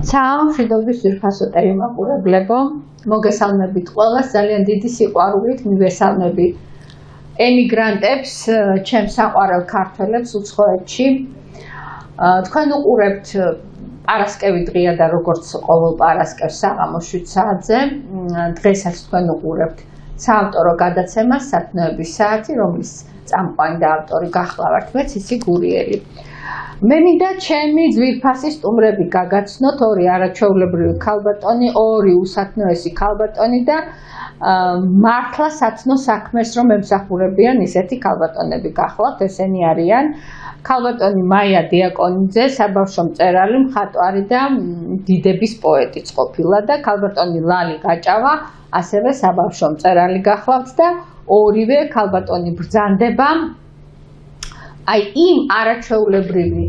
მშვიდობის ძვირფასო ტელემაყურებლებო, მოგესალმებით ყველას, ძალიან დიდი სიყვარულით მივესალმები ემიგრანტებს, ჩემს საყვარელ ქართველებს უცხოეთში. თქვენ უყურებთ პარასკევი დღეა და როგორც ყოველ პარასკევს საღამოს 7 საათზე, დღესაც თქვენ უყურებთ საავტორო გადაცემას სათნოების საათი, რომლის წამყვანი და ავტორი გახლავართ მე ციცი გურიელი. მე მინდა ჩემი ძვირფასი სტუმრები გაგაცნოთ, ორი არაჩვეულებრივი ქალბატონი, ორი უსათნოესი ქალბატონი და მართლა სათნო საქმეს რომ ემსახურებიან ისეთი ქალბატონები გახლავთ, ესენი არიან ქალბატონი მაია დიაკონიძე, საბავშვო მწერალი, მხატვარი და დიდების პოეტიც ყოფილა და ქალბატონი ლალი გაჭავა, ასევე საბავშვო მწერალი გახლავთ და ორივე ქალბატონი ბრძანდება აი იმ არაჩვეულებრივი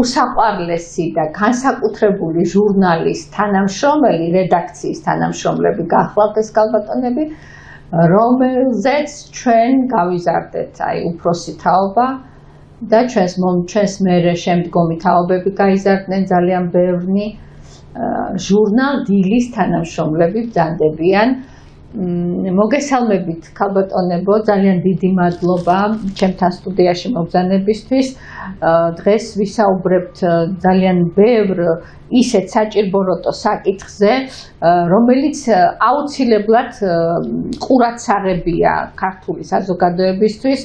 უსაყვარლესი და განსაკუთრებული ჟურნალის თანამშრომელი, რედაქციის თანამშრომლები გახლავთ ეს ქალბატონები, რომელზეც ჩვენ გავიზარდეთ აი უფროსი თაობა და ჩვენს მერე შემდგომი თაობები გაიზარდნენ ძალიან ბევრი ჟურნალ დილის თანამშრომლები ბრძანდებიან. მოგესალმებით ქალბატონებო, ძალიან დიდი მადლობა ჩემთან სტუდიაში მობრძანებისთვის. დღეს ვისაუბრებთ ძალიან ბევრ ისეთ საჭირბოროტო საკითხზე, რომელიც აუცილებლად ყურადსაღებია ქართული საზოგადოებისთვის,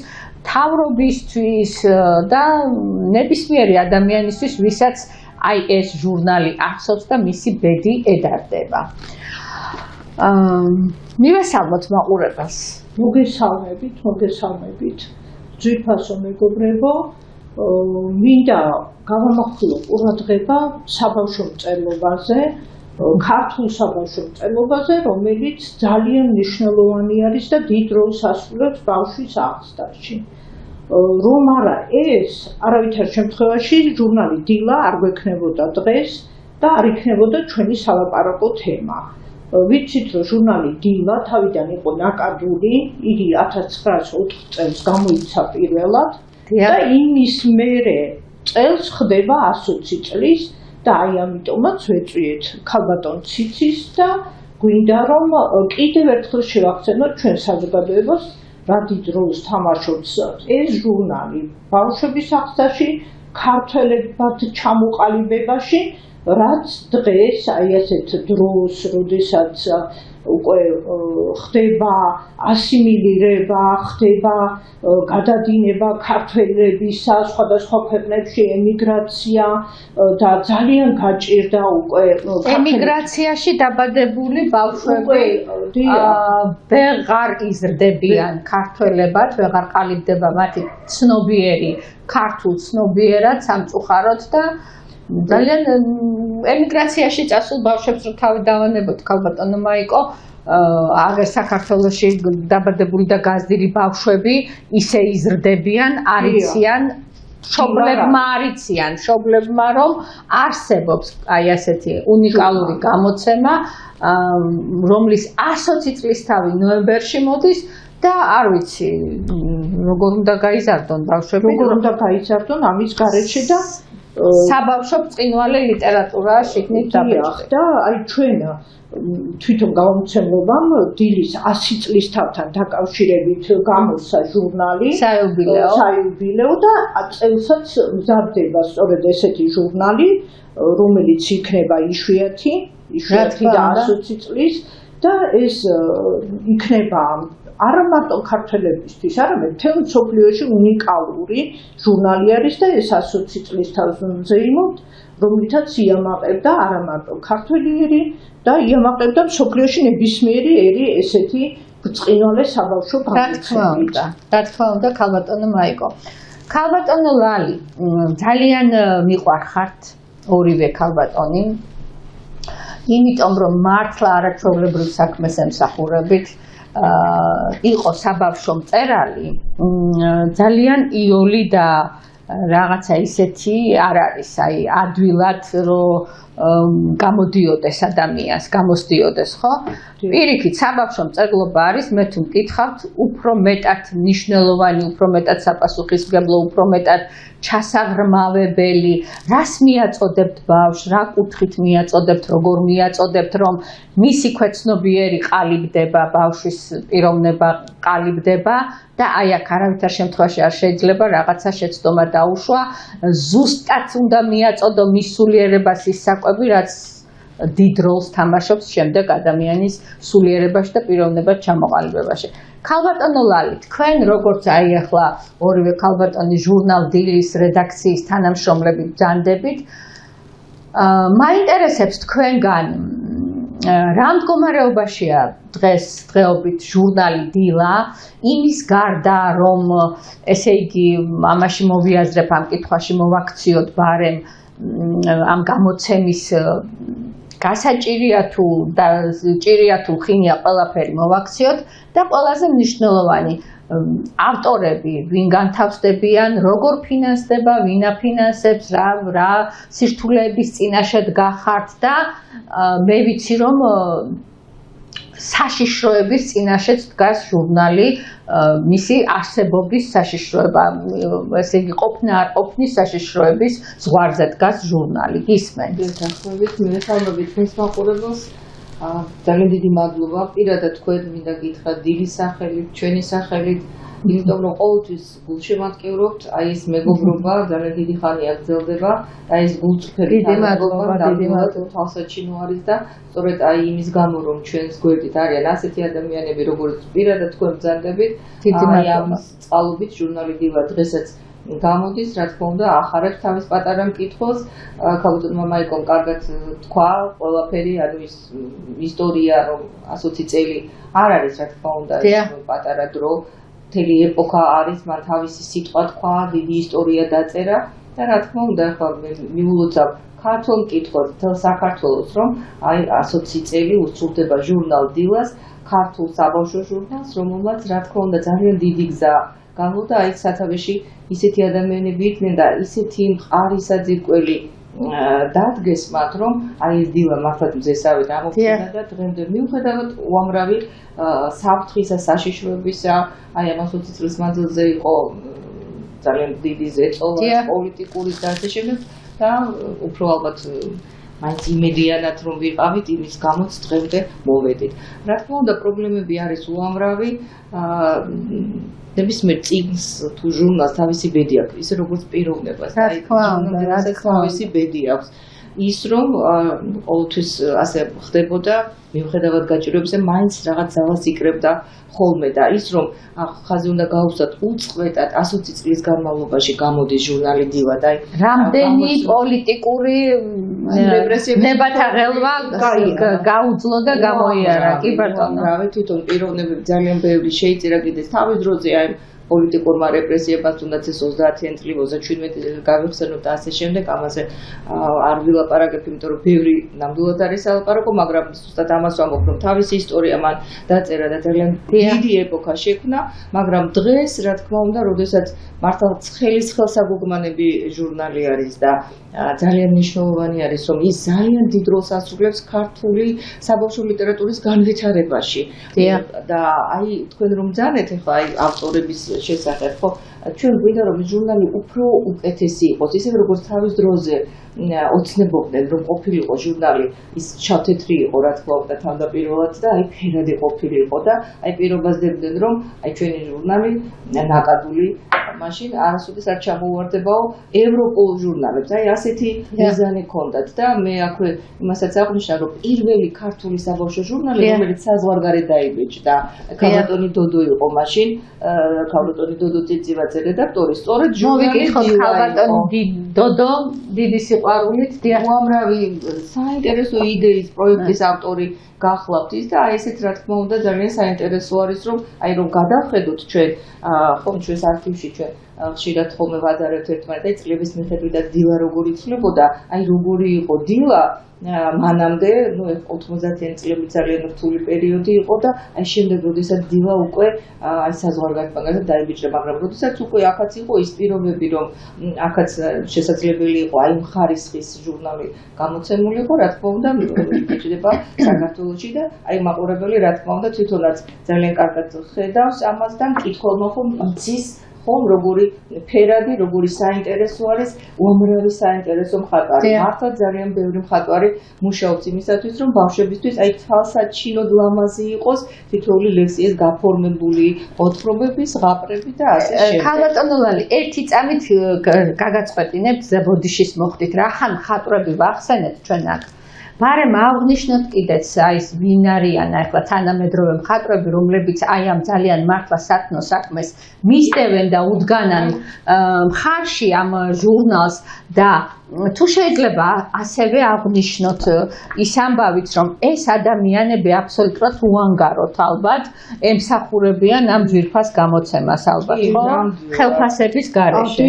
თავრობისთვის და ნებისმიერი ადამიანისთვის, ვისაც აი ეს ჟურნალი ახსოვს და მისი ბედი ედარდება. მივესალმოთ მაყურებელს. მოგესალმებით. ძვირფასო მეგობრებო, მინდა გავამახვილო ყურადღება საბავშვო მწერლობაზე, ქართულ საბავშვო მწერლობაზე, რომელიც ძალიან მნიშვნელოვანი არის და დიდ როლს ასრულებს ბავშვის აღზრდაში. რომ არა ეს, არავითარ შემთხვევაში ჟურნალი დილა არ გვექნებოდა დღეს და არ იქნებოდა ჩვენი სალაპარაკო თემა. ვიცით, რომ ჟურნალი დილა თავიდან იყო ნაკადული, იგი 1904 წელს გამოიცა პირველად და იმის მერე წელს ხდება 120 წლის და აი ამიტომაც ვეწვიეთ ქალბატონ ციცის და გვინდა რომ კიდევ ერთხელ შევახსენოთ ჩვენ საზოგადოებას, რა დიდ როლს თამაშობს ეს ჟურნალი ბავშვების აღზრდაში, ქართველებად ჩამოყალიბებაში, რაც დღეს აი ასეთ დროს, როდესაც უკვე ხდება ასიმილირება, ხდება გადადინება ქართველებისა სხვადასხვა ქვეყნებში, ემიგრაცია და ძალიან გაჭირდა უკვე ემიგრაციაში დაბადებული ბავშვები ვეღარ იზრდებიან ქართველებად, ვეღარ ყალიბდება მათი ცნობიერი ქართულ ცნობიერად სამწუხაროდ და ძალიან ემიგრაციაში წასულ ბავშვებს რო თავი დავანებოთ ქალბატონო მაიკო, აგერ საქართველოში დაბადებული და გაზრდილი ბავშვები ისე იზრდებიან, არიციან, მშობლებმა რომ არსებობს აი ასეთი უნიკალური გამოცემა, რომლის 120 წლისთავი ნოემბერში მოდის და არ ვიცი როგორ უნდა გაიზარდონ ბავშვები, როგორ უნდა გაიზარდონ ამის გარეშე და საბავშვო ბრწყინვალე ლიტერატურა შიგნით დაბეჭდება და აი ჩვენ თვითონ გამომცემლობამ დილის 100 წლისთავთან დაკავშირებით გამოსცა ჟურნალი საიუბილეო და წელსაც მზადდება სწორედ ესეთი ჟურნალი, რომელიც იქნება იშვიათი და 120 წლის და ეს იქნება არა მარტო ქართველებისთვის, არამედ მთელ მსოფლიოში უნიკალური ჟურნალი არის და ეს 120 წლის თავზე იმოთ, რომლითაც იამაყებდა არა მარტო ქართველი ერი და იამაყებდა მსოფლიოში ნებისმიერი ერი ესეთი ბრწყინვალე საბავშვო გამოცემით. რა თქმა უნდა, ქალბატონო მაიკო. ქალბატონო ლალი, ძალიან მიყვარხართ ორივე ქალბატონი, იმიტომ რომ მართლა არაჩვეულებრივ საქმეს ემსახურებით. იყო საბავშვო მწერალი, ძალიან იოლი და რაღაცა ისეთი არ არის, აი ადვილად რომ გამოდიოდეს ადამიანს, გამოსდიოდეს, ხო? პირიქით, საბავშვო მწერლობა არის, მე თუ მკითხავთ, უფრო მეტად მნიშვნელოვანი, უფრო მეტად საპასუხისმგებლო, უფრო მეტად ჩასაღრმავებელი, რას მიაწოდებთ ბავშვს, რა კუთხით მიაწოდებთ, როგორ მიაწოდებთ, რომ მისი ქვეცნობიერი ყალიბდება, ბავშვის პიროვნება ყალიბდება და აი აქ არავითარ შემთხვევაში არ შეიძლება რაღაცა შეცდომა დაუშვა, ზუსტად უნდა მიაწოდო მის სულიერებას ის საკვები, რაც დიდ როლს თამაშობს შემდეგ ადამიანის სულიერებაში და პიროვნებად ჩამოყალიბებაში. ქალბატონო ლალი, თქვენ როგორც აი ახლა ორივე ქალბატონის ჟურნალ დილის რედაქციის თანამშრომლები ბრძანდებით, მაინტერესებს თქვენგან რა მდგომარეობაშია დღეობით ჟურნალი დილა, იმის გარდა რომ ესე იგი ამაში მოვიაზრებ ამ კითხვაში მოვაქციოთ ბარემ ამ გამოცემის გასაჭირია თუ და ჭირია თუ ხინია ყველაფერი მოვაქციოთ და ყველაზე მნიშვნელოვანი ავტორები ვინ განთავსდებიან, როგორ ფინანსდება, ვინ აფინანსებს, რა სირთულეების წინაშე გახართ და მე ვიცი რომ საშიშროების წინაშეც დგას ჟურნალი, მისი არსებობის საშიშროება, ესე იგი ყოფნა არ ყოფნის საშიშროების ზღვარზე დგას ჟურნალი. გისმენთ? გესახმებით, მივესალმებით თქვენს მაყურებელს. ძალიან დიდი მადლობა. პირადად თქვენ მინდა გითხრათ დილის სახელით, ჩვენი სახელით, იმიტომ რომ ყოველთვის გულშემატკივრობთ, აი ეს მეგობრობა ძალიან დიდი ხანია გრძელდება და ეს გულწრფელი მადლობა თვალსაჩინო არის და სწორედ აი იმის გამო რომ ჩვენს გვერდით არიან ასეთი ადამიანები, როგორც პირადად თქვენ ბრძანდებით, აი ამის წყალობით ჟურნალი დილა დღესაც გამოდის, რა თქმა უნდა, ახარებს თავის პატარა მკითხველს. ქალბატონმა მაიკომ კარგად თქვა, ყველაფერი, ანუ ის ისტორია, რომ 120 წელი არ არის, რა თქმა უნდა, ეს პატარა დრო, მთელი ეპოქა არის, მან თავისი სიტყვა თქვა, დიდი ისტორია დაწერა და რა თქმა უნდა, ახლა მიულოცავ ქართულ მკითხველს, მთელ საქართველოს, რომ აი 120 წელი უსრულდება ჟურნალ დილას, ქართულ საბავშვო ჟურნალს, რომელმაც რა თქმა უნდა ძალიან დიდი გზა გამოვიდა აი სათავეში ისეთი ადამიანები იყვნენ და ისეთი მყარისაძირკველი დადგეს მათ, რომ აი ეს დილა მართლაც მზესავე დამოფინა და დღემდე მიუხედავად უამრავი საფრთხისა, საშიშროებისა, აი ამ 120 წლის მანძილზე იყო ძალიან დიდი ზეწოლა პოლიტიკური და ასე შემდეგ და უფრო ალბათ მაინც იმედიანად რომ ვიყავით, იმის გამოც დღემდე მოვედით. რა თქმა უნდა, პრობლემები არის უამრავი, ნებისმიერ წიგნს თუ ჟურნალს თავისი ბედი აქვს, ისე როგორც პიროვნებას. აი, ჟურნალს თავისი ბედი აქვს. ის რომ ყოველთვის ასე ხდებოდა, მიუხედავად გაჭირვებისა, მაინც რაღაც ძალას იკრებდა ხოლმე და ის რომ ხაზი უნდა გაუვსოთ უწყვეტად 120 წლის განმავლობაში გამოდის ჟურნალი დილა და აი რამდენი პოლიტიკური ნებათა ღელვა გაუძლო და გამოიარა, კი ბატონო. რავი, თვითონ პიროვნებები ძალიან ბევრი შეიწირა კიდეც თავის დროზე აი პოლიტიკურმა რეპრესიებმა თუნდაც ეს 30-იან წლი 37 გავიხსენოთ და ასე შემდეგ, ამაზე არ ვილაპარაკებ, იმიტომ რომ ბევრი ნამდვილად არის ალაპარაკო, მაგრამ ზუსტად ამას ვამბობ, რომ თავისი ისტორია მან დაწერა და ძალიან დიდი ეპოქა შექმნა, მაგრამ დღეს, რა თქმა უნდა, როდესაც მართლა ცხელის ხელსაგუგმანები ჟურნალი არის და ძალიან მნიშვნელოვანი არის, რომ ის ძალიან დიდ როლს ასრულებს ქართული საბავშვო ლიტერატურის განვითარებაში. და აი თქვენ რომ ბრძანეთ ახლა აი ავტორების შესახებ, ხო, ჩვენ გვინდა რომ ჟურნალი უფრო უკეთესი იყოს, ისე როგორც თავის დროზე ოცნებობდნენ რომ ყოფილიყო ჟურნალი ის შავთეთრი იყო, რა თქმა უნდა, თავდაპირველად და აი ფერადი ყოფილიყო და აი პირობასდებდნენ რომ აი ჩვენი ჟურნალი ნაკადული მაშინ არასოდეს არ ჩამოუვარდებაო ევროპულ ჟურნალებს. აი ასეთი მიზანი ჰქონდათ და მე აქვე იმასაც აღვნიშნა, რომ პირველი ქართული საბავშვო ჟურნალი, რომელიც საზღვარგარეთ დაიბეჭდა, ქალბატონი დოდო იყო მაშინ, ქალბატონი დოდო წიწივაძე რედაქტორი, სწორედ ჟურნალი ქალბატონი დოდო დიდი სიყვარულით უამრავი საინტერესო იდეის პროექტის ავტორი გახლავთ ის და აი ესეთ რა თქმა უნდა ძალიან საინტერესო არის რომ აი რომ გადავხედოთ ჩვენ ხომ ჩვენს არქივში ჩვენ ხშირად ხოლმე ვადარებთ ერთმანეთს აი წლების მიხედვით და დილა როგორი იცვლებოდა აი როგორი იყო დილა მანამდე ნუ 90-იანი წლები ძალიან რთული პერიოდი იყო და აი შემდეგ როდესაც დილა უკვე აი საზღვარგარეთმაგაზე დაიბიჭდა მაგრამ როდესაც უკვე ახაც იყო ის პირობები რომ ახაც შესაძლებელი იყო აი მხარისხის ჟურნალი გამოცემულიყო რა თქმა უნდა მიჭდება საქართველოში და აი მაყურებელი რა თქმა უნდა თვითონაც ძალიან კარგად ხედავს ამას და მკითხველმა ხომ იცის ხომ როგორი ფერადი, როგორი საინტერესო არის, უამრავი საინტერესო მხატვარი. მართლა ძალიან ბევრი მხატვარი მუშაობს იმისათვის, რომ ბავშვებისთვის აი თვალსაჩინოდ ლამაზი იყოს თითოეული ლექსიის გაფორმებული ოთხრობების, ზღაპრები და ასე შემდეგ. ქალბატონო ლალი, ერთი წამით გაგაწყვეტინებთ ზებოდიშის მოხდით რა ხან მხატვრები ვახსენეთ ჩვენ აქ. მაგრამ აღნიშნოთ კიდეც აი ეს ვინ არიან ახლა თანამედროვე მხატვრები, რომლებიც აი ამ ძალიან მართლა სათნო საქმეს მისდევენ და უდგანან მხარში ამ ჟურნალს და თუ შეიძლება ასევე აღნიშნოთ ის ამბავიც რომ ეს ადამიანები აბსოლუტურად უანგაროთ ალბათ ემსახურებიან ამ ძვირფას გამოცემას ალბათ ხო ხელფასების გარეშე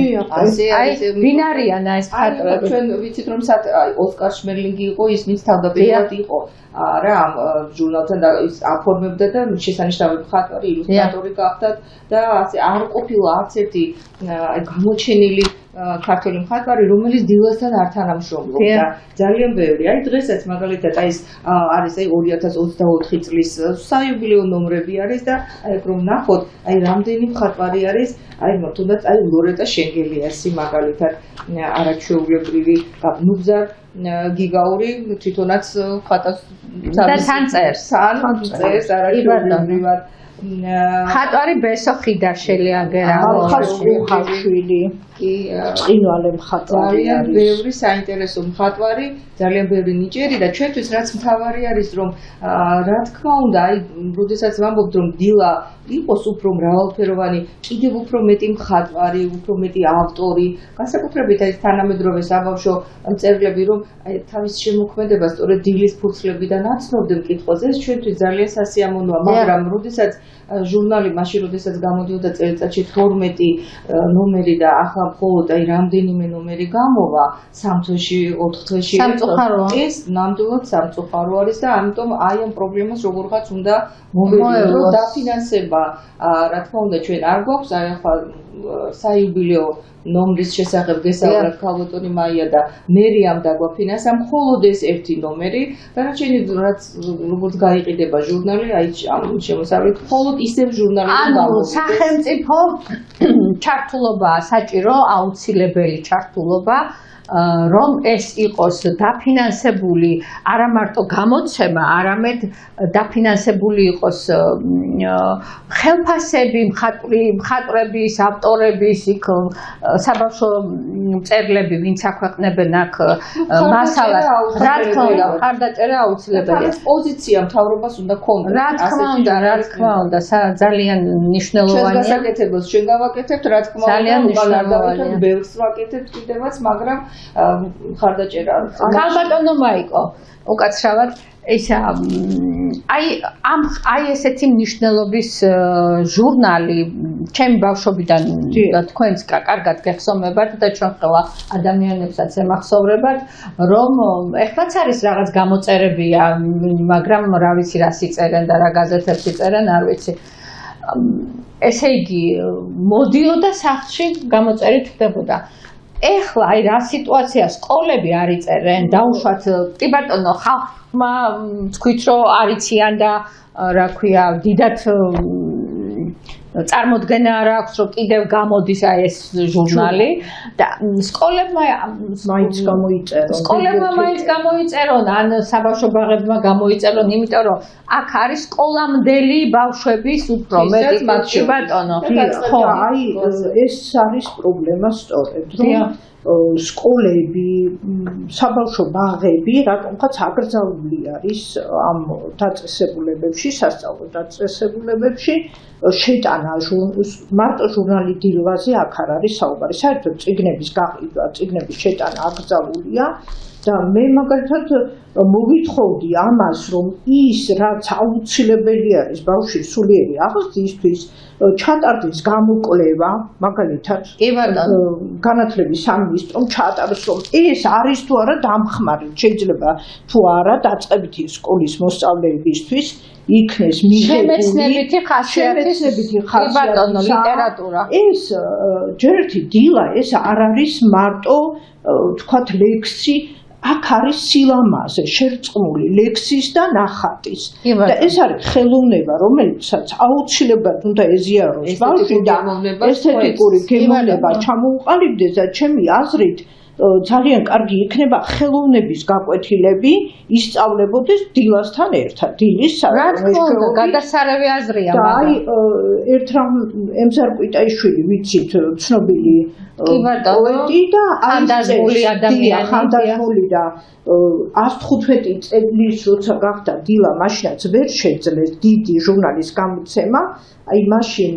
აი ვინ არიან ეს მხატვრები ჩვენ ვიცით რომ ოსკარ შმერლინგი იყო ის ვინც თავდაპირველად იყო რა ამ ჟურნალთან და ის აფორმებდა და შესანიშნავი მხატვარი ილუსტრატორი გახდა და ასე არ ყოფილა არც ერთი გამოჩენილი ქართული მხატვარი რომელიც დილასთან არ თანამშრომლობდა ძალიან ბევრი აი დღესაც მაგალითად აი ეს არის აი 2024 წლის საიუბილეო ნომრები არის და აი რომ ნახოთ აი რამდენი მხატვარი არის აი თუნდაც აი ლორეტა შენგელიასი მაგალითად არაჩვეულებრივი ნუბზარ გიგაური თვითონაც ხატავს და სანწერს არაჩვეულებრივად მხატვარი ბესო ხიდაშელი აგერა ხალხაშვილი წინვალე მხატვარი ძალიან ბევრი საინტერესო მხატვარი ძალიან ბევრი ნიჭიერი და ჩვენთვის რაც მთავარი არის რომ რა თქმა უნდა აი როდესაც ვამბობთ რომ დილა იყოს უფრო მრავალფეროვანი კიდევ უფრო მეტი მხატვარი უფრო მეტი ავტორი განსაკუთრებით აი თანამედროვე საბავშვო მწერლები რომ აი თავის შემოქმედებას სწორედ დილის ფურცლებიდან აცნობდნენ მკითხველს ეს ჩვენთვის ძალიან სასიამოვნოა მაგრამ როდესაც ჟურნალი მაშინ როდესაც გამოდიოდა წელიწადში 12 ნომერი და ახლა მხოლოდ აი რამდენიმე ნომერი გამოვა 3 თვეში 4 თვეში ეს ნამდვილად სამწუხარო არის და ამიტომ აი ამ პრობლემას როგორღაც უნდა მოვიწყოთ დაფინანსება რა თქმა უნდა ჩვენ არ გვაქვს აი ახლა საიუბილეო ნომრის შესახებ გესაუბრეთ ქალბატონი მაია და მერიამ დაგვაფინანსა მხოლოდ ეს ერთი ნომერი დანარჩენი რაც როგორც გაიყიდება ჟურნალი აი ამ შემოსავლით მხოლოდ ისევ ჟურნალი ანუ სახელმწიფო ჩართულობაა საჭირო აუცილებელი ჩართულობა რომ ეს იყოს დაფინანსებული არა მარტო გამოცემა, არამედ დაფინანსებული იყოს ხელფასები, მხატვრების, ავტორების, იქ საბავშვო მწერლები, ვინც აქვეყნებენ აქ მასალას, რა თქმა უნდა, მხარდაჭერა აუცილებელია. პოზიცია მთავრობას უნდა ქონდეს. რა თქმა უნდა, ძალიან მნიშვნელოვანია. ჩვენ გასაკეთებელს ჩვენ გავაკეთებთ, რა თქმა უნდა, ძალიან მნიშვნელოვანია. ბევრს ვაკეთებთ კიდევაც, მაგრამ მხარდაჭერა. ქალბატონო მაიკო, უკაცრავად ისა აი ესეთი მნიშვნელობის ჟურნალი ჩემი ბავშვობიდან და თქვენც კარგად გეხსოვებათ და ჩვენ ყველა ადამიანებსაც ემახსოვრებათ რომ ეხლაც არის რაღაც გამოწერებია მაგრამ რა ვიცი რა სიწერენ და რა გაზეთებს იწერენ არ ვიცი ესე იგი მოდიოდა სახლში გამოწერით ხდებოდა ეხლა აი რა სიტუაცია სკოლები არ იწერენ დაუშვათ კი ბატონო ხალხმა თქვით რომ არ იციან და რა ქვია დიდათ წარმოდგენა არ აქვს რომ კიდევ გამოდის აი ეს ჟურნალი და სკოლებმა მაინც გამოიწერონ ან საბავშვო ბაღებმა გამოიწერონ იმიტომ რომ აქ არის სკოლამდელი ბავშვების უფრო მეტი კი ბატონო ხო აი ეს არის პრობლემა სწორედ რომ სკოლები, საბავშვო ბაღები, რატომღაც აკრძალული არის ამ დაწესებულებებში, სასწავლო დაწესებულებებში, შეტანა მარტო ჟურნალი დილვაზე აქ არ არის საუბარი. საერთოდ წიგნების გაყიდვა, წიგნების შეტანა აკრძალულია და მე მაგალითად მოგითხოვდი ამას, რომ ის რაც აუცილებელი არის ბავშვის სულიერი აღზრდისთვის ჩატარდეს გამოკვლევა, მაგალითად განათლების სამინისტრომ ჩაატაროს, რომ ეს არის თუ არა დამხმარე, შეიძლება თუ არა დაწყებითი სკოლის მოსწავლეებისთვის იქნეს შემეცნებითი ხასიათის ლიტერატურა. ეს ჯერ ერთი დილა, ეს არ არის მარტო თქვათ ლექსი, აქ არის სილამაზე შერწყმული ლექსის და ნახატის. და ეს არის ხელოვნება, რომელსაც აუცილებლად უნდა ეზიაროს ბავშვი და ესთეტიკური გემოვნება ჩამოუყალიბდეს და ჩემი აზრით ძალიან კარგი იქნება ხელოვნების გაკვეთილები ისწავლებოდეს დილასთან ერთად. დილის გადასარევი აზრია. და აი ერთ რამ ემზარ კვიტაიშვილი ვიცით ცნობილი პოეტი და ხანდაზმული ადამიანი. ხანდაზმული და 115 წლის როცა გახდა დილა, მაშინაც ვერ შეძლეს დიდი ჟურნალის გამოცემა. აი მაშინ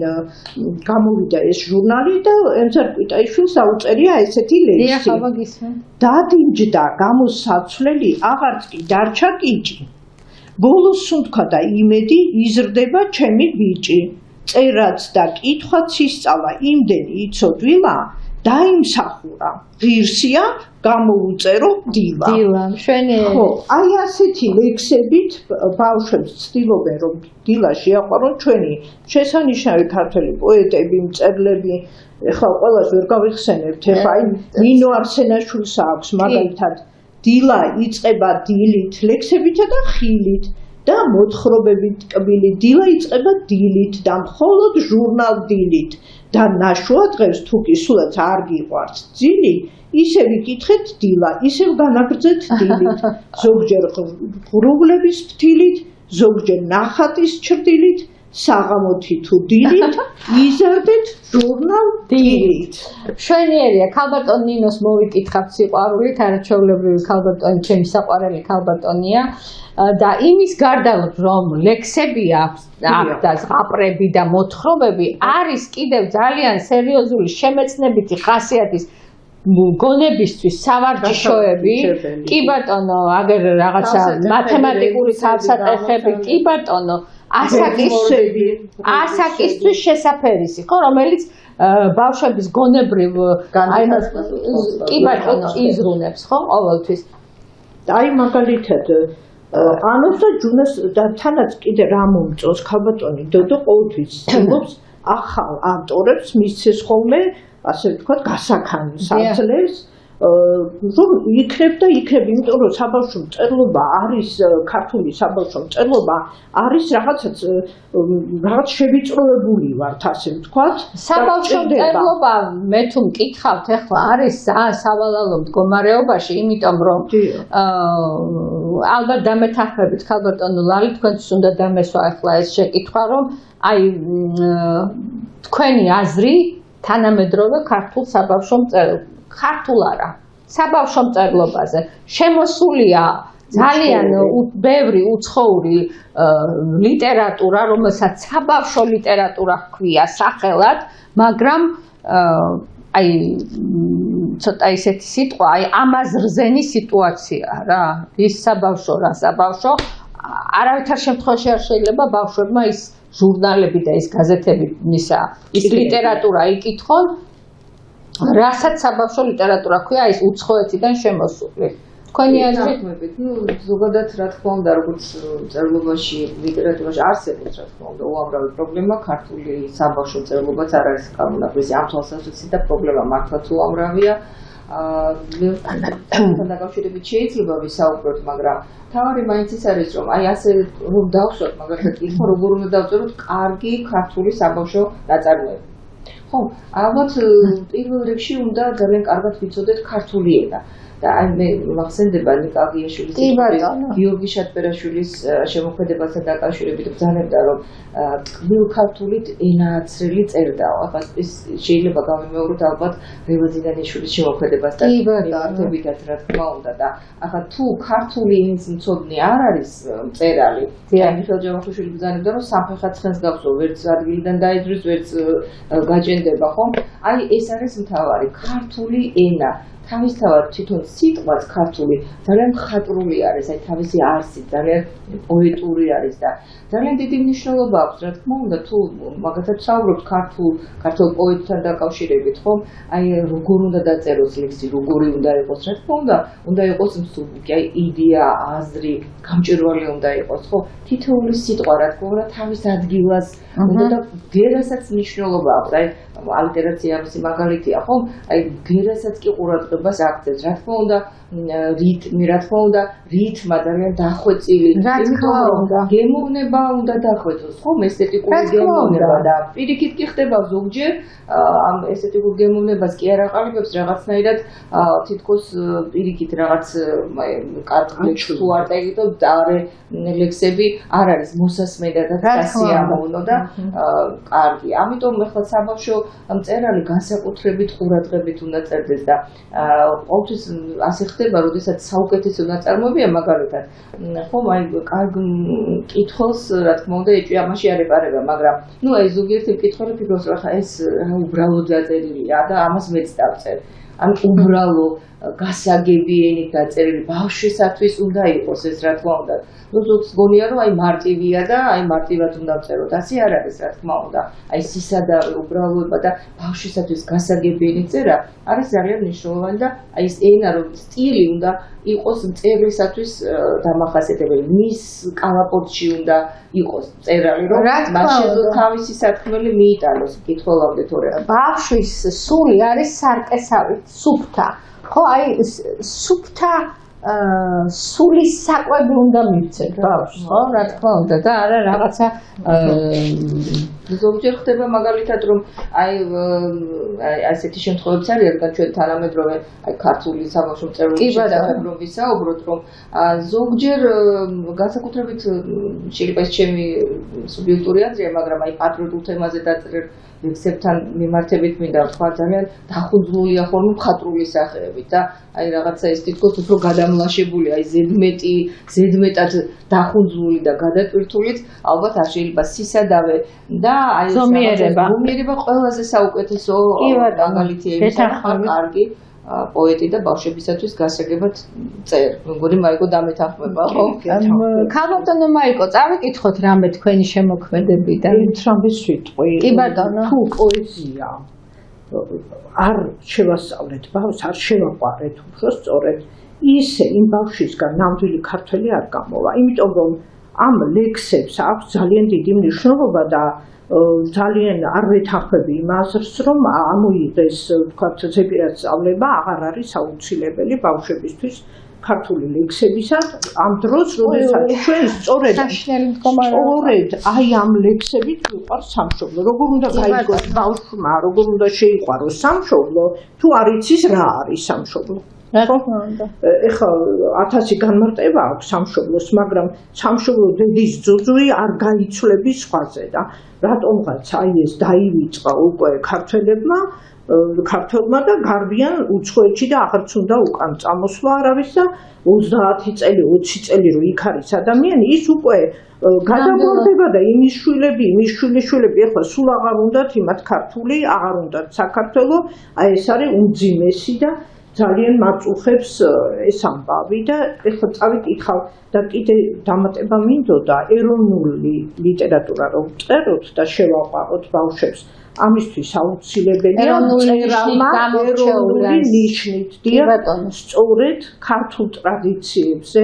გამოვიდა ეს ჟურნალი და ემზარ კვიტაიშვილს აუწერია ესეთი ლექსი. დადინჯდა გამოსაცვლელი, აღარც კი დარჩა კიჭი. ბოლოს სუნთქა და იმედი, იზრდება ჩვენი ბიჭი. წერაც და კითხვაც ისწავლა, იმდენი იცოდვილა, დაიმსახურა. ღირსია გამოუწერო დილა. დილა, მშვენიერი. ხო, აი ასეთი ლექსებით ბავშვებს ცდილობენ, რომ დილა შეაყვარონ ჩვენი შესანიშნავი ქართველი პოეტები, მწერლები. ეხლა ყველას ვერ გავიხსენებთ, ეხლა აი ნინო არსენაშვილს აქვს მაგალითად დილა იწყება დილით, ლექსებითა და ხილით და მოთხრობებით ტკბილი, დილა იწყება დილით და მხოლოდ ჟურნალ დილით და ნაშუა დღეს თუ კი სულაც არ გიყვართ ძილი, ისევ იკითხეთ დილა, ისევ განაგრძეთ დილით, ზოგჯერ ღრუბლების ფთილით, ზოგჯერ ნახატის ჩრდილით, საღამოთი თუ დილით, იზარდეთ ჟურნალ დილით. მშვენიერია, ქალბატონ ნინოს მოვიკითხავთ სიყვარულით, არაჩვეულებრივი ქალბატონი, ჩემი საყვარელი ქალბატონია. და იმის გარდა რომ ლექსები აქვს და ზღაპრები და მოთხრობები, არის კიდევ ძალიან სერიოზული შემეცნებითი ხასიათის გონებისთვის სავარჯიშოები. კი ბატონო, აგერ რაღაცა მათემატიკური თავსატეხები, კი ბატონო, ასაკისთვის შესაფერისი, ხო, რომელიც ბავშვების გონებრივ კი ბატონო იზრუნებს, ხო, ყოველთვის. აი მაგალითად ანოს და ჯუნას და თანაც კიდე რა მომწონს ქალბატონი დოდო ყოველთვის ცდილობს ახალ ავტორებს მისცეს ხოლმე ასე ვთქვათ გასაქანს აძლევს რომ იქნებ და იქნებ, იმიტომ რომ საბავშვო მწერლობა არის ქართული საბავშვო მწერლობა არის რაღაც შევიწროებული ვართ ასე ვთქვათ. საბავშვო მწერლობა მე თუ მკითხავთ ახლა არის სავალალო მდგომარეობაში, იმიტომ რომ ალბათ დამეთანხმებით ქალბატონო ლალი, თქვენთვის უნდა დამესვა ახლა ეს შეკითხვა, რომ აი თქვენი აზრი თანამედროვე ქართულ საბავშვო ქართულ არა, საბავშვო მწერლობაზე შემოსულია ძალიან ბევრი უცხოური ლიტერატურა, რომელსაც საბავშვო ლიტერატურა ჰქვია სახელად, მაგრამ აი ცოტა ისეთი სიტყვა, აი ამაზრზენი სიტუაცია რა, ის საბავშვო რა საბავშვო, არავითარ შემთხვევაში არ შეიძლება ბავშვებმა ის ჟურნალები და ის გაზეთები მისა, ის ლიტერატურა იკითხონ, რასაც საბავშვო ლიტერატურა ქვია, ის უცხოეთიდან შემოსული. თქვენი აზრით? ზოგადად რა თქმა უნდა, როგორც მწერლობაში, ლიტერატურაში არსებობს რა თქმა უნდა უამრავი პრობლემა, ქართული საბავშვო მწერლობაც არ არის კანონმდებლობაზე ამ თვალსაზრისით და პრობლემა მართლაც უამრავია. დაკავშირებით შეიძლება ვისაუბროთ, მაგრამ თავარი მაინც ის არის, რომ აი ასე რომ დავსვათ, მაგალითად იქ როგორ უნდა დავწეროთ კარგი ქართული საბავშვო ნაწარმოები. ხო, ალბათ პირველ რიგში უნდა ძალიან კარგად ვიცოდეთ ქართული ენა. და აი მე მახსენდება ნიკა აგიაშვილის გიორგი შატბერაშვილის შემოქმედებასთან დაკავშირებით ბრძანებდა, რომ ტკბილ ქართულით ენააცრელი წერდაო. ახლა ეს შეიძლება გავიმეოროთ ალბათ რევაზინანიშვილის შემოქმედებასთან ერთობითაც რა თქმა უნდა და ახლა თუ ქართული ენის მცოდნე არ არის მწერალი, აი მიხეილ ჯავახიშვილი ბრძანებდა, რომ სამხერხად ცხენს გავსო, ვერც ადგილიდან დაიძვრის, ვერც გაჯენდება, ხო? აი ეს არის მთავარი ქართული ენა. თავისთავად თვითონ სიტყვაც ქართული ძალიან მხატვრული არის, აი თავისი არსით ძალიან პოეტური არის და ძალიან დიდი მნიშვნელობა აქვს, რა თქმა უნდა, თუ მაგათაც საუბრობთ ქართულ პოეტთან დაკავშირებით, ხო? აი როგორ უნდა დაწეროს ლექსი, როგორი უნდა იყოს, რა თქმა უნდა იყოს მსუბუქი, აი იდეა, აზრი, გამჭვირვალე უნდა იყოს, ხო? თითოეული სიტყვა, რა თქმა უნდა, თავის ადგილას უნდა და გერასაც მნიშვნელობა აქვს, აი ალტერაცია ამისი მაგალითია, ხო? აი გერასაც კი ყურადღებას აქცევს, რა თქმა უნდა, რიტმი, რა თქმა უნდა, რითმა ძალიან დახვეწილი, გემოვნება უნდა დახვეწოს, ხო? ესთეტიკური გემოვნება და პირიქით კი ხდება ზოგჯერ ამ ესთეტიკურ გემოვნებას კი არ აყალიბებს რაღაცნაირად თითქოს პირიქით რაღაც კარგი თუ არ დაიგდო და ლექსები არ არის მოსასმენად და სასიამოვნო და კარგი. ამიტომ ახლა საბავშვო მწერალი განსაკუთრებით ყურადღებით უნდა წერდეს და ყოველთვის ასე ხდება, როდესაც საუკეთესო ნაწარმოებია მაგალითად, ხომ აი კარგ მკითხველს რა თქმა უნდა ეჭვი ამაში არ ეპარება, მაგრამ ნუ აი ზოგიერთი მკითხველი ფიქრობს, რომ ხა ეს უბრალოდ დაწერილია და ამას მეც დავწერ. ან უბრალო გასაგები ენით დაწერილი ბავშვისათვის უნდა იყოს ეს რა თქმა უნდა. ნუ ზოგს გონია რომ აი მარტივია და აი მარტივად უნდა ვწეროთ. ასე არ არის რა თქმა უნდა. აი სისადავე უბრალოება და ბავშვისათვის გასაგები ენით წერა არის ძალიან მნიშვნელოვანი და აი ეს ენა რომ სტილი უნდა იყოს მწერლისათვის დამახასიათებელი. მის კალაპოტში უნდა იყოს წერალი რომ მაშინ თავისი სათქმელი მიიტანოს მკითხველამდე თორე. ბავშვის სული არის სარკესავით, სუფთა. ხო, აი სუფთა სულის საკვები უნდა მივცეთ ბავშვს, ხო, რა თქმა უნდა და არა რაღაცა ზოგჯერ ხდება მაგალითად რომ აი ასეთი შემთხვევებიც არის, რადგან ჩვენ თანამედროვე აი ქართული საბავშვო მწერლობის შესახებ რომ ვისაუბროთ, რომ ზოგჯერ განსაკუთრებით შეიძლება ეს ჩემი სუბიექტური აზრია, მაგრამ აი პატრიოტულ თემაზე დაწერილ ლექსებთან მიმართებით მინდა ვთქვა, ძალიან დახუნძლულია ხოლმე მხატვრული სახეებით და აი რაღაცა ეს თითქოს უფრო გადამლაშებული, აი ზედმეტად დახუნძლული და გადატვირთულით, albათ არ შეიძლება სისადავე და აი ზომიერება ყველაზე საუკეთესო მაგალითია იმისა, რომ კარგი პოეტი და ბავშვებისათვის გასაგებად წერ. მეგონი მაიკო დამეთანხმება, ხო? ქალბატონო მაიკო, წავიკითხოთ რამე თქვენი შემოქმედებიდან. რამე სიტყვი. კი ბატონო. თუ პოეზია არ შევასწავლეთ ბავშვს, არ შევაყვარეთ უფრო სწორედ, ისე იმ ბავშვისგან ნამდვილი ქართველი არ გამოვა. იმიტომ რომ ამ ლექსებს აქვს ძალიან დიდი მნიშვნელობა და ძალიან არ ვეთანხმები იმ აზრს, რომ ამოიღეს თქვათ ზეპირად სწავლება აღარ არის აუცილებელი ბავშვებისთვის ქართული ლექსებისა. ამ დროს, როდესაც ჩვენ სწორედ აი ამ ლექსებით ვიყვარს სამშობლო. როგორ უნდა გაიგოს ბავშვმა, როგორ უნდა შეიყვაროს სამშობლო, თუ არ იცის რა არის სამშობლო. ეხლა 1000 განმარტება აქვს სამშობლოს, მაგრამ სამშობლო დედის ძუძვი არ გაიცვლების სხვაზე და რატომღაც აი ეს დაივიწყა უკვე ქართველმა და გარბიან უცხოეთში და აღარც უნდა უკან წამოსვლა არავის და 30 წელი 20 წელი რო იქ არის ადამიანი, ის უკვე გადამორდება და იმის შვილები ეხლა სულ აღარ უნდათ იმათ ქართული, აღარ უნდათ საქართველო, აი ეს არის უმძიმესი და ძალიან მაწუხებს ეს ამბავი და ეხლა წავიკითხავ და კიდე დამატება მინდოდა ეროვნული ლიტერატურა რომ წეროთ და შევაყვაროთ ბავშვებს. ამისთვის აუცილებელია ეროვნული ნიშნით სწორედ ქართულ ტრადიციებზე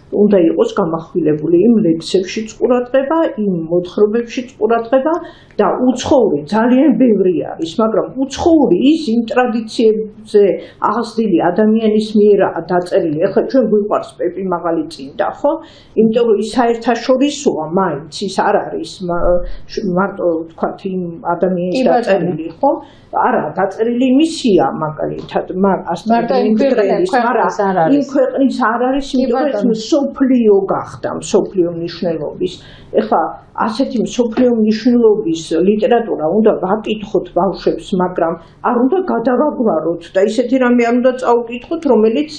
უნდა იყოს გამახვილებული იმ ლექსებშიც ყურადღება, იმ მოთხრობებშიც ყურადღება და უცხოური ძალიან ბევრი არის, მაგრამ უცხოური ის იმ ტრადიციებზე აღზრდილი ადამიანის მიერ დაწერილი. ახლა ჩვენ გვიყვარს პეპი მაღალი წინდა, ხო? იმიტომ რომ ის საერთაშორისოა, მაინც ის არ არის მარტო თქვათ იმ ადამიანის დაწერილი, ხო? არა, დაწერილი მისია მაგალითად, მაგრამ იმ ქვეყნის არ არის, იმიტომ რომ მსოფლიო გახდა, მსოფლიო მნიშვნელობის. ეხლა ასეთი მსოფლიო მნიშვნელობის ლიტერატურა უნდა ვაკითხოთ ბავშვებს, მაგრამ არ უნდა გადავაგვაროთ და ისეთი რამე არ უნდა წაუკითხოთ, რომელიც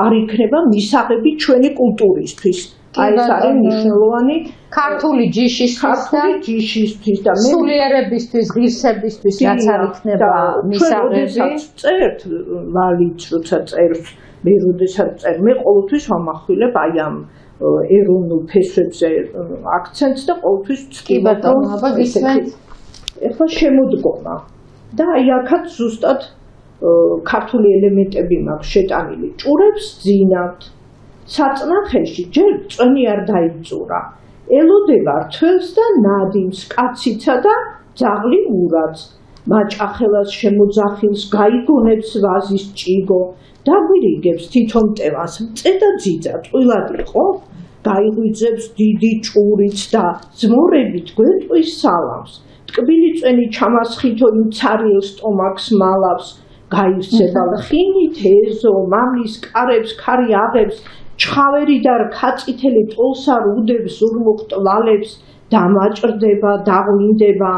არ იქნება მისაღები ჩვენი კულტურისთვის. აი ეს არის მნიშვნელოვანი ქართული ჯიშისთვის და სულიერებისთვის, ღირსებისთვის რაც არ იქნება მისაღები. წერთ ვალიც როცა წერს, მე როდესაც წერ, მე ყოველთვის ვამახვილებ აი ამ ეროვნულ ფესვებზე აქცენტს და ყოველთვის ვწკიბა რომ ეხლა შემოდგომა და აი აქაც ზუსტად ქართული ელემენტები მაქვს შეტანილი. ჭურებს ძინავთ. საწნახელში ჯერ წვენი არ დაიწურა. ელოდება რთველს და ნადიმს, კაციცა და ძაღლი მურაც. მაჭახელას შემოძახილს, გაიგონებს ვაზის ჭიგო. დაგვირიგებს თვითონ მტევას, მწე და ძიძა ტყილად იყო. გაიღვიძებს დიდი ჭურიც და ზმორებით გვეტყვის სალამს. ტკბილი წვენი ჩამასხითო იმ ცარიელ სტომაქს მალავს. გაივსება ლხინით ეზო, მამლის კარებს, ქარი აღებს, ჩხავერი და რქაწითელი ტოლსარ უდებს, ზურმუხტვალებს, დამაჭრდება, დაღვინდება,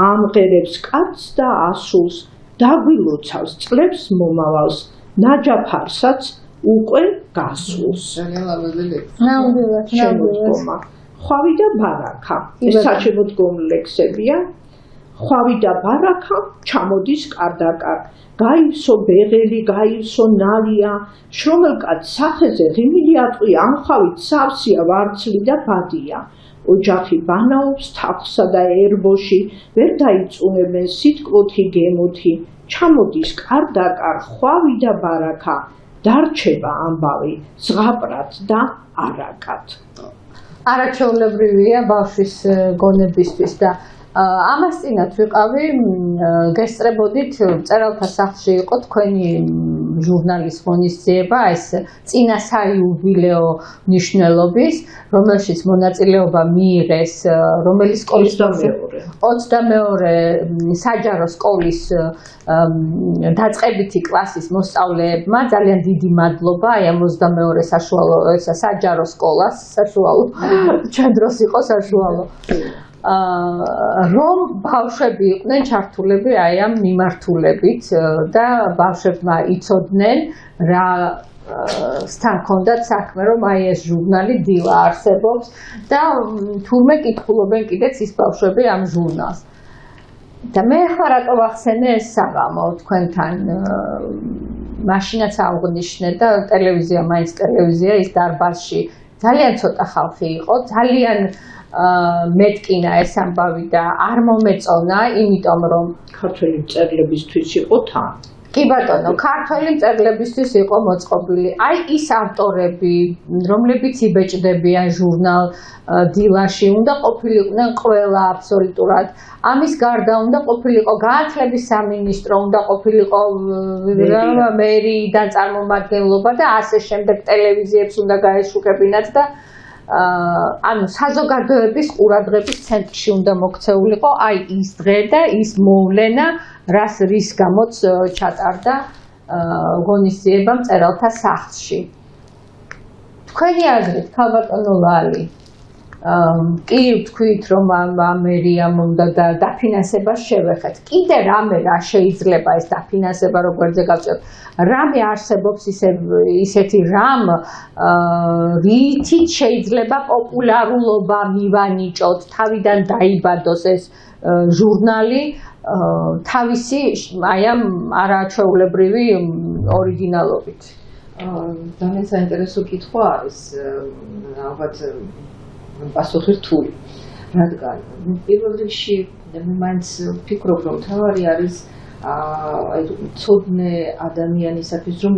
ამღერებს კაცს და ასულს, დაგვილოცავს, წლებს მომავალს, ნაჯაფარსაც უკვე გასულს. შემოდგომა. ხვავი და ბარაკა. ეს საჩემოდგომო ლექსებია. ხვავი და ბარაკა ჩამოდის კარდაკარ. გაივსო ბეღელი, გაივსო ნალია, შრომელკაც სახეზე ღიმილი ატყვია, ამხავით სავსეა ვარცლი და ბადია. ოჯახი ბანაობს თაფლსა და ერბოში, ვერ დაიწუნებენ სიტყვოთი გემოთი, ჩამოდის კარდაკარ, ხვავი და ბარაკა, დარჩება ამბავი, ზღაპრად და არაკად. არაჩვეულებრივია ბავშვის გონებისთვის და ამას წინათ ვიყავი, გესწრებოდით, მწერალთა სახლში იყო თქვენი ჟურნალის ღონისძიება, ეს წინა საიუბილეო მნიშვნელობის, რომელშიც მონაწილეობა მიიღეს, რომელი სკოლის 22 საჯარო სკოლის დაწყებითი კლასის მოსწავლეებმა, ძალიან დიდი მადლობა აი ამ 22 საშუალო საჯარო სკოლას, საშუალო, ჩვენ დროს იყო საშუალო. რომ ბავშვები იყვნენ ჩართულები აი ამ მიმართულებით და ბავშვებმა იცოდნენ რა სთან ჰქონდათ საქმე, რომ აი ეს ჟურნალი დილა არსებობს და თურმე კითხულობენ კიდეც ის ბავშვები ამ ჟურნალს. და მე ახლა რატო ვახსენე ეს საღამო თქვენთან მაშინაც აღნიშნე და ტელევიზია მაინც ტელევიზია ის დარბაზში ძალიან ცოტა ხალხი იყო, ძალიან მეტკინა ეს ამბავი და არ მომეწონა, იმიტომ რომ ქართველი მწერლებისთვის იყო თან. კი ბატონო, ქართველი მწერლებისთვის იყო მოწყობილი. აი ის ავტორები, რომლებიც იბეჭდებიან ჟურნალ დილაში, უნდა ყოფილიყვნენ ყველა აბსოლუტურად. ამის გარდა უნდა ყოფილიყო განათლების სამინისტრო, უნდა ყოფილიყო მერიიდან წარმომადგენლობა და ასე შემდეგ ტელევიზიებს უნდა გაეშუქებინათ და ანუ საზოგადოების ყურადღების ცენტრში უნდა მოქცეულიყო აი ის დღე და ის მოვლენა, რის გამოც ჩატარდა ღონისძიება მწერალთა სახლში. თქვენი აზრით, ქალბატონო ლალი, კი ვთქვით, რომ ამერიამ უნდა დაფინანსებას შევეხეთ. კიდე რამე რა შეიძლება ეს დაფინანსება როგორზე გავწევთ? რამე არსებობს ისეთი რამ, რითიც შეიძლება პოპულარულობა მივანიჭოთ, თავიდან დაიბადოს ეს ჟურნალი თავისი აი ამ არაჩვეულებრივი ორიგინალობით. ძალიან საინტერესო კითხვა არის, ალბათ პასუხი რთული, რადგან პირველ რიგში მე მაინც ვფიქრობ, რომ თავარი არის აი ცოდნე ადამიანისათვის, რომ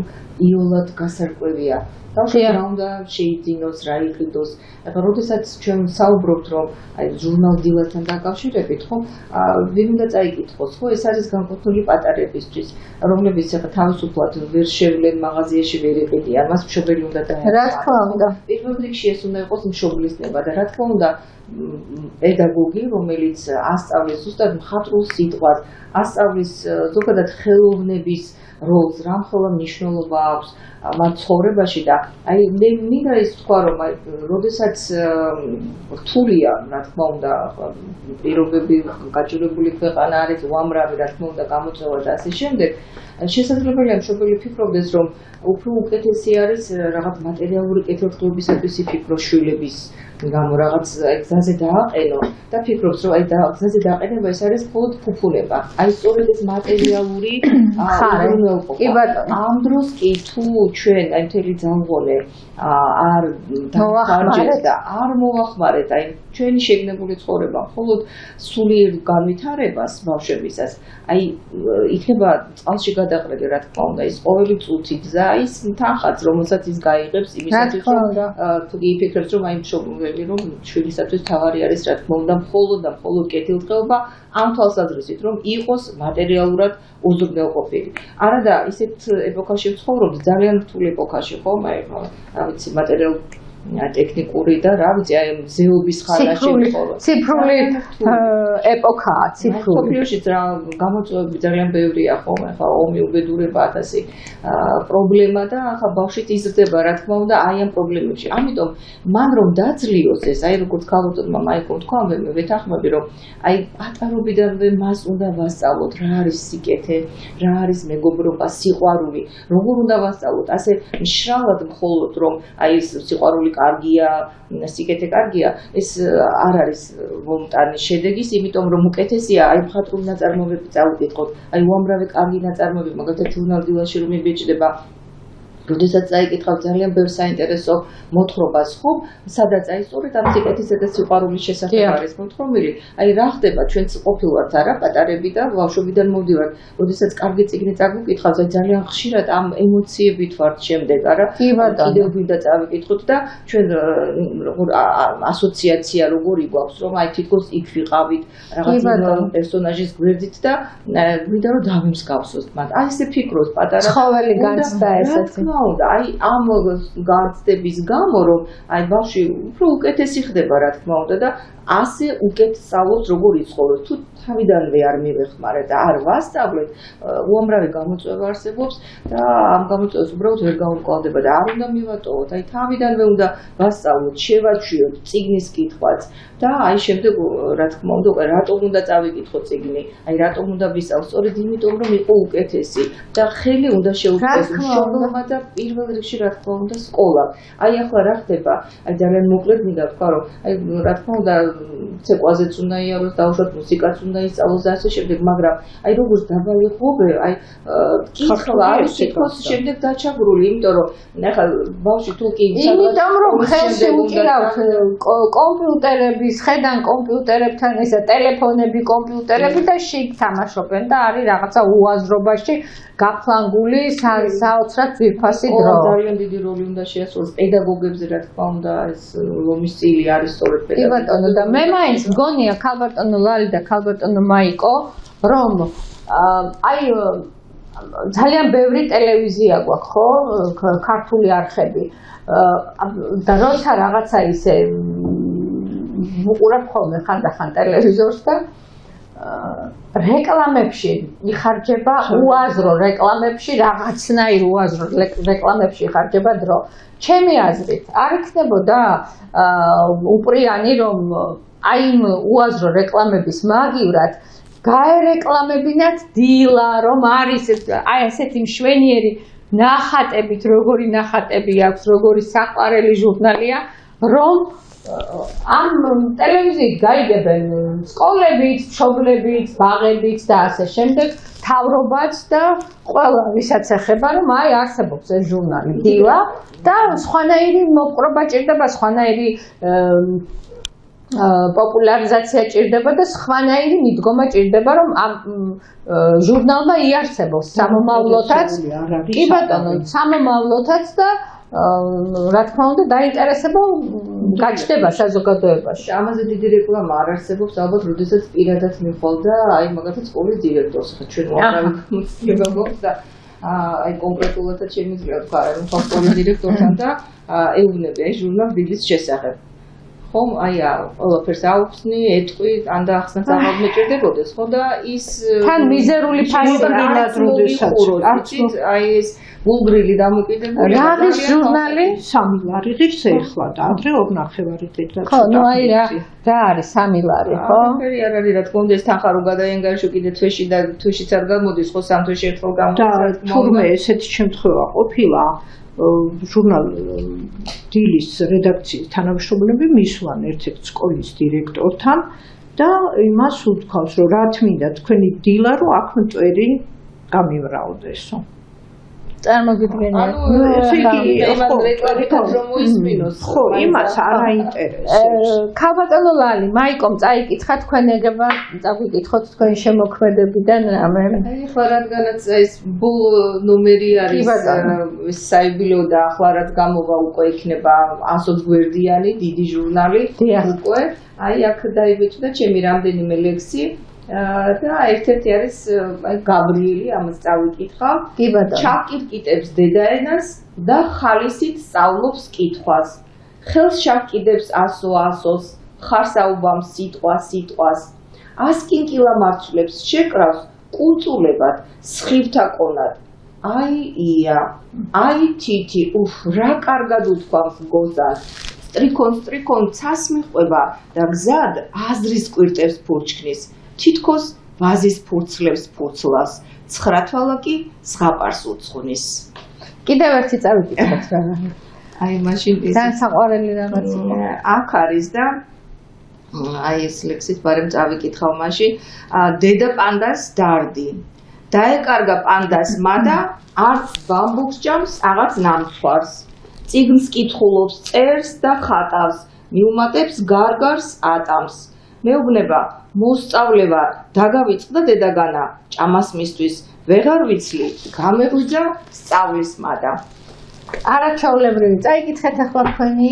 იოლად გასარკვევია. ბავშვი რა უნდა შეიძინოს, რა იყიდოს. ახლა როდესაც ჩვენ საუბრობთ, რომ აი ჟურნალ დილასთან დაკავშირებით, ხო, ვინ უნდა წაიკითხოს, ხო, ეს არის განკუთვნილი პატარებისთვის, რომლებიც ახლა თავისუფლად ვერ შევლენ მაღაზიაში ვერ იყიდიან, მას მშობელი უნდა დაეხმაროს. რა თქმა უნდა. პირველ რიგში ეს უნდა იყოს მშობლისნება და რა თქმა უნდა პედაგოგი, რომელიც ასწავლის ზუსტად მხატვრულ სიტყვას, ასწავლის ზოგადად ხელოვნების როლს, რა მხოლოდ მნიშვნელობა აქვს მათ ცხოვრებაში და აი მე მინდა ის თქვა რომ აი როდესაც რთულია რა თქმა უნდა პირობები გაჭირებული ქვეყანა არის უამრავი რა თქმა უნდა გამოწვევა და ასე შემდეგ შესაძლებელია მშობელი ფიქრობდეს რომ უფრო უკეთესი არის რაღაც მატერიალური კეთილდღეობისათვის იფიქრო შვილების გამო რაღაც გზაზე დააყენო და ფიქრობს რომ აი გზაზე დააყენება ეს არის მხოლოდ ფუფუნება. აი სწორედ ეს მატერიალური უზრუნველყოფა. კი ბატონო. ამ დროს კი თუ ჩვენ აი მთელი ძალმღონე არ დავხარჯეთ და არ მოვახმარეთ აი ჩვენი შეგნებული ცხოვრება მხოლოდ სულიერ განვითარებას ბავშვებისას აი იქნება წყალში გადაყრილი რა თქმა უნდა ის ყოველი წუთი გზა ის თანხაც რომელსაც ის გაიღებს იმისათვის რომ თუ იფიქრებს რომ აი მშობლები რომ შვილისათვის თავარი არის რა თქმა უნდა მხოლოდ კეთილდღეობა ამ თვალსაზრისით რომ იყოს მატერიალურად უზრუნველყოფილი. არა და ისეთ ეპოქაში ვცხოვრობთ ძალიან რთულ ეპოქაში ხო მე რა ვიცი მატერიალ ტექნიკური და რა ვიცი აი ზეობის ხანაში ვცხოვრობ. ციფრული ეპოქაა ციფრული. სოფლიოშიც რა გამოწვევები ძალიან ბევრია ხო ახლა ომი უბედურება ათასი პრობლემა და ახლა ბავშვით იზრდება რა თქმა უნდა აი ამ პრობლემებში. ამიტომ მან რომ დაძლიოს ეს აი როგორც ქალბატონმა მაიკომ თქვა მე ვეთანხმები რომ აი პატარობიდანვე მას უნდა ვასწავლოთ რა არის სიკეთე, რა არის მეგობრობა, სიყვარული, როგორ უნდა ვასწავლოთ ასე მშრალად მხოლოდ რომ აი ეს სიყვარული კარგია, სიკეთე კარგია, ეს არ არის მომტანი შედეგის, იმიტომ რომ უკეთესია აი მხატვრული ნაწარმოებები წავიკითხოთ, აი უამრავი კარგი ნაწარმოები, მაგალითად ჟურნალ-დილაში რომ იბეჭდება როდესაც წაიკითხავ ძალიან ბევრ საინტერესო მოთხრობას ხო, სადაც აი სწორედ ამ სიკეთისა და სიყვარულის შესახებ არის მოთხრობილი. აი რა ხდება ჩვენც ყოფილვართ არა პატარები და ბავშვობიდან მოვდივართ, როდესაც კარგი წიგნი წაგუკითხავთ, აი ძალიან ხშირად ამ ემოციებით ვართ შემდეგ, არა? კიდევ გვინდა წავიკითხოთ და ჩვენ როგორ ასოციაცია როგორი გვაქვს, რომ აი თითქოს იქ ვიყავით რაღაც პერსონაჟის გვერდით და გვინდა რომ დავიმსგავსოთ მათ. აი ესე ფიქრობთ პატარა ცხოველი განცდა ესეთი. აი ამ განცდების გამო რომ აი ბავშვი უფრო უკეთესი ხდება რა თქმა უნდა და ასე უკეთ სწავლობს როგორ იცხოვროს თუ თავიდანვე არ მივეხმარე და არ ვასწავლეთ უამრავი გამოწვევა არსებობს და ამ გამოწვევას უბრალოდ ვერ გავუმკლავდება და არ უნდა მივატოვოთ აი თავიდანვე უნდა ვასწავლოთ შევაჩვიოთ წიგნის კითხვაც და აი შემდეგ რა თქმა უნდა რატომ უნდა წავიკითხო წიგნი აი რატომ უნდა ვისწავლო სწორედ იმიტომ რომ იყო უკეთესი და ხელი უნდა შეუწყოს მშობლმა და პირველ რიგში რა თქმა უნდა სკოლა აი ახლა რა ხდება აი ძალიან მოკლედ მინდა ვთქვა რომ აი რა თქმა უნდა ცეკვაზეც უნდა იაროს დაუშვათ მუსიკაც უნდა ისწავლოს და ასე შემდეგ მაგრამ აი როგორც დაბალი ხობე აი კითხვა არის თითქოს შემდეგ დაჩაგრული იმიტომ რომ ახლა ბავშვი თუ კი იმიტომ რომ ხელში უჭირავთ კომპიუტერების ხედან კომპიუტერებთან ესა ტელეფონები კომპიუტერები და შიგ თამაშობენ და არის რაღაცა უაზრობაში გაფლანგული საოცრად ძვირფასი დრო ძალიან დიდი როლი უნდა შეასრულოს პედაგოგებზე რა თქმა უნდა ეს ლომის წილი არის სწორედ პედაგოგები და მე მაინც მგონია ქალბატონო ლალი და ქალბატონო მაიკო რომ აი ძალიან ბევრი ტელევიზია გვაქვს ხო ქართული არხები და როცა რაღაცა ისე ვუყურებ ხოლმე ხანდახან ტელევიზორს და რეკლამებში იხარჯება უაზრო რეკლამებში რაღაცნაირ უაზრო რეკლამებში იხარჯება დრო ჩემი აზრით არ იქნებოდა უპრიანი რომ აი იმ უაზრო რეკლამების მაგივრად გაერეკლამებინათ დილა რომ არის აი ესეთი მშვენიერი ნახატებით როგორი ნახატები აქვს როგორი საყვარელი ჟურნალია რომ ამ ტელევიზიით გაიგებენ სკოლებიც, მშობლებიც, ბაღებიც და ასე შემდეგ თავრობაც და ყველა ვისაც ეხება რომ აი არსებობს ეს ჟურნალი დილა და სხვანაირი მოპყრობა ჭირდება, სხვანაირი პოპულარიზაცია ჭირდება და სხვანაირი მიდგომა ჭირდება რომ ამ ჟურნალმა იარსებოს სამომავლოდაც კი ბატონო სამომავლოდაც და რა თქმა უნდა დაინტერესება გაჩნდება საზოგადოებაში. ამაზე დიდი რეკლამა არ არსებობს ალბათ როდესაც პირადად მიყოლ და აი მაგათაც სკოლის დირექტორს ხა ჩვენ უამრავი მოსწრება გვაქვს და აი კონკრეტულადაც შემიძლია თქვა რომ სკოლის დირექტორთან და ეუბნები აი ჟურნალ დილის შესახებ. ხომ აი ყველაფერს აუხსნი, ეტყვი, ან დაახსნას აღარ მეჭირდებოდეს, ხო და ის თან მიზერული ფასი აი ეს გულგრილი დამოკიდებული. რა არის ჟურნალი? 3 ლარი ღირს ეხლა და ადრე 2.5 ღირს. ხო, ნუ აი რა არის 3 ლარი, ხო? არაფერი არ არის, რა თქმა უნდა, ეს თანხა რო გადაიანგარიშო კიდე თვეში და თვეშიც არ გამოდის, ხო 3 თვეში ერთხელ გამოდის. და თურმე ესეთი შემთხვევა ყოფილა ჟურნალ დილის რედაქციის თანამშრომლები მისვლან ერთ-ერთ სკოლის დირექტორთან და იმას უთქვავს, რომ რა თმინდა თქვენი დილა, რომ აქ მწვერი გამიმრავლდესო. წარმოგიდგენიათ. ხო, იმას არ აინტერესებს. ქალბატონო ლალი, მაიკომ წაიკითხა თქვენ ეგება, წაგვიკითხოთ თქვენი შემოქმედებიდან რამე. ახლა რადგანაც ეს ბულ ნომერი არის საიუბილეო და ახლა რაც გამოვა უკვე იქნება 120 გვერდიანი დიდი ჟურნალი უკვე. აი აქ დაიბეჭდა ჩემი რამდენიმე ლექსი. და ერთ-ერთი არის გაბრიელი, ამას წავიკითხავ. კი ბატონო. ჩაკირკიტებს დედაენას და ხალისით სწავლობს კითხვას. ხელს შაკიდებს ასოს, ხარს აუბამს სიტყვას. ასკინკილა მარცვლებს შეკრავს კუნწულებად, სხივთა კონად. აი ია, აი თითი, რა კარგად უთქვამს გოზას. სტრიქონ ცას მიყვება და გზად აზრის კვირტებს ფურჩქნის. თითქოს ვაზის ფურცლებს ფურცლას, ცხრათვალა კი ზღაპარს უძღვნის. კიდევ ერთი წავიკითხოთ რა. აი მაშინ ეს საყვარელი რაღაცა. აქ არის და აი ეს ლექსით ბარემ წავიკითხავ მაშინ. დედა პანდას დარდი. დაეკარგა პანდას მადა, არც ბამბუქს ჭამს, აღარც ნამცხვარს. წიგნს კითხულობს, წერს და ხატავს, მიუმატებს გარგარს ატამს. მეუბნება მოსწავლება დაგავიწყდა დედაგანა ჭამას მისთვის ვეღარ ვიცლი გამეღვიძა სწავლის მადა. არაჩვეულებრივი წაიკითხეთ ახლა თქვენი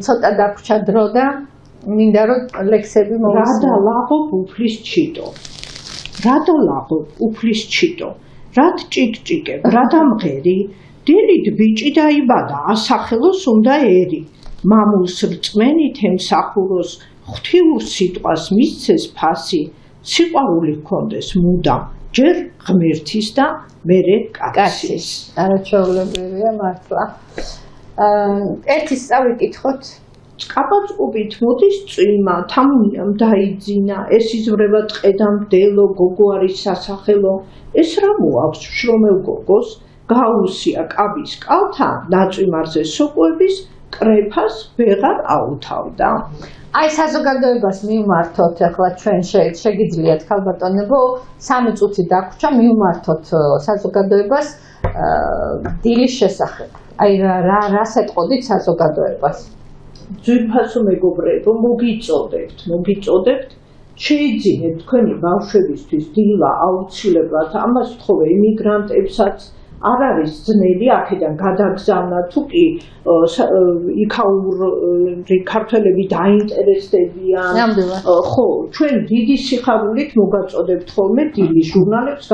ცოტა დაგვრჩა დრო და მინდა რომ ლექსები მოვისმინოთ. რა ლაღობ უფლის ჩიტო. რად ჭიკჭიკებ, რა დამღერი, დილით ბიჭი დაიბადა, ასახელოს უნდა ერი. მამულს რწმენით ემსახუროს, ღვთიურ სიტყვას მისცეს ფასი, სიყვარული ჰქონდეს მუდამ, ჯერ ღმერთის და მერე კაცის. არაჩვეულებრივია მართლა. ერთის წავიკითხოთ. წყაბაწყობით მოდის წვიმა, თამუნიამ დაიძინა, ეს იზრდება ტყედან მდელო, გოგო არის სასახელო, ეს რა მოაქვს შრომელ გოგოს, გაუსია კაბის კალთა, ნაწვიმარზე სოკოების, კრეფას ვეღარ აუთავდა. აი საზოგადოებას მივმართოთ ახლა ჩვენ შეგიძლიათ ქალბატონებო 3 წუთი დაგვრჩა მივმართოთ საზოგადოებას დილის შესახებ. აი რას ეტყოდით საზოგადოებას? ძვირფასო მეგობრებო, მოგიწოდებთ, შეიძინეთ თქვენი ბავშვებისთვის დილა აუცილებლად, ამას ვთხოვე იმიგრანტებსაც. არ არის ძნელი აქედან გადაგზავნა, თუ კი იქაური ქართველები დაინტერესდებიან. ხო, ჩვენ დიდი სიხარულით მოგაწოდებთ ხოლმე დილის ჟურნალებს,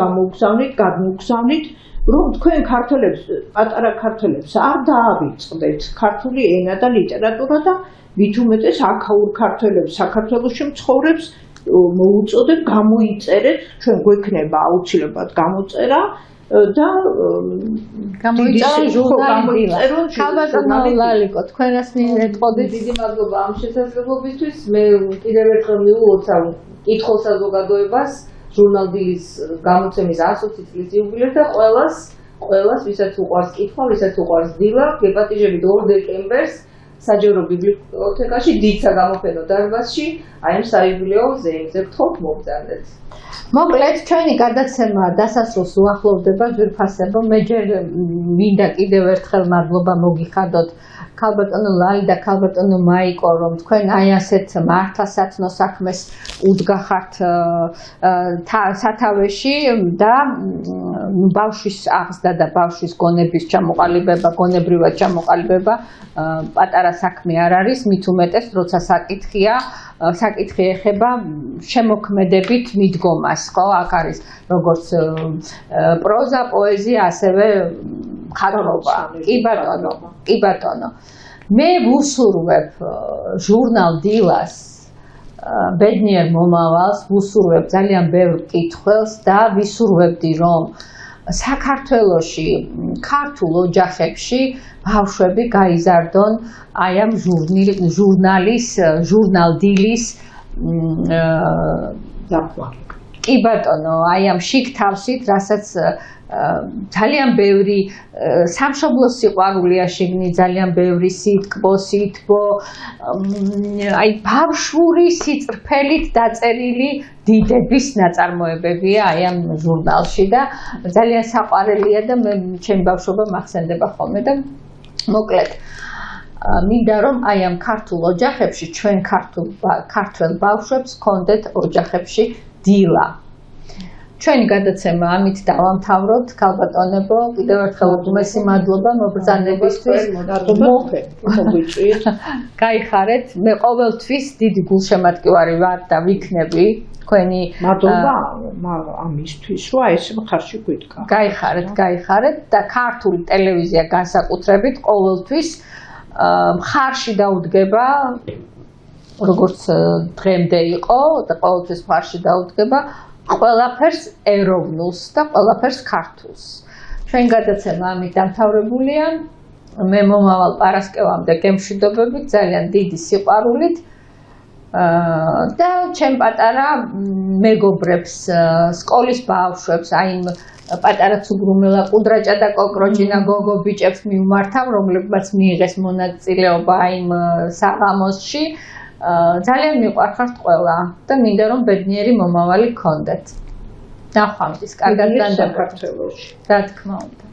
გადმოგგზავნით, რომ თქვენ ქართველებს, პატარა ქართველებს არ დაავიწყდეთ ქართული ენა და ლიტერატურა და მით უმეტეს აქაურ ქართველებს, საქართველოში მცხოვრებს მოუწოდებთ, გამოიწერეთ, ჩვენ გვექნება აუცილებლად გამოწერა. და გამოიწერონ ჟურნალი. ქალბატონო ლალიკო, თქვენას მინეთყოდით. დიდი მადლობა ამ შესაძლებლობისთვის. მე კიდევ ერთხელ მივულოცავ კითხულ საზოგადოებას ჟურნალ დილის გამოცემის 120 წლის იუბილეს და ყველას ვისაც უყვარს კითხვა, ვისაც უყვარს დილა, გეპატიჟებით 2 დეკემბერს საჯარო ბიბლიოთეკაში დიდ საგამოფენო დარბაზში აი ამ საიუბილეო ზეიმზე გთხოვთ მოგზავნეთ. მოკლედ ჩვენი გადაცემა დასასრულს უახლოვდება ძვირფასებო. მე ჯერ მინდა კიდევ ერთხელ მადლობა მოგიხადოთ ქალბატონო ლალი და ქალბატონო მაიკო, რომ თქვენ აი ასეთ მართლსაცნო საქმეს უდგახართ სათავეში და ბავშვის აღზრდა და ბავშვის გონების ჩამოყალიბება, გონებრივად ჩამოყალიბება პატარა საქმე არ არის, მით უმეტეს როცა საკითხი ეხება შემოქმედებით მიდგომას, ხო? აქ არის როგორც პროზა, პოეზია, ასევე მხატვრობა. კი ბატონო. მე ვუსურვებ ჟურნალ დილას ბედნიერ მომავალს, ვუსურვებ ძალიან ბევრ კითხვებს და ვისურვებდი რომ საქართველოში ქართულ ოჯახებში ბავშვები გაიზარდონ აი ამ ჟურნალ დილის კი ბატონო, აი ამ შიგ თავსით, რასაც ძალიან ბევრი სამშობლო სიყვარულია შიგნით, ძალიან ბევრი სიტკბო, აი ბავშვური სიწყრფელით დაწერილი დიდების ნაწარმოებებია აი ამ ჟურნალში და ძალიან საყვარელია და მე ჩემი ბავშვობა მახსენდება ხოლმე და მოკლედ მინდა რომ აი ამ ქართულ ოჯახებში ჩვენ ქართველ ბავშვებს ჰქონდეთ ოჯახებში დილა. ჩვენი გადაცემა ამით დავამთავროთ, ქალბატონებო, კიდევ ერთხელ უდმესი მადლობა მობრძანებისთვის. გაიხარეთ, მე ყოველთვის დიდი გულშემატკივარი ვარ და ვიქნები თქვენი მადლობა ამისთვის, რომ ეს მხარში გვიდგა. გაიხარეთ და ქართული ტელევიზია განსაკუთრებით ყოველთვის მხარში დაუდგება როგორც დღემდე იყო და ყოველთვის მხარში დაუდგება ყველაფერს ეროვნულს და ყველაფერს ქართულს. ჩვენ გადაცემა ამით დამთავრებულია. მე მომავალ პარასკევამდე გემშვიდობებით, ძალიან დიდი სიყვარულით და ჩემ პატარა მეგობრებს, სკოლის ბავშვებს, აი იმ პატარა ცუგრუმელა კუდრაჭა და კოკროჯინა გოგო ბიჭებს მივმართავ, რომლებმაც მიიღეს მონაწილეობა იმ საღამოსში. ძალიან მიყვარხართ ყველა და მინდა რომ ბედნიერი მომავალი გქონდეთ. ნახვამდის, კარგად განდაბათ. რა თქმა უნდა.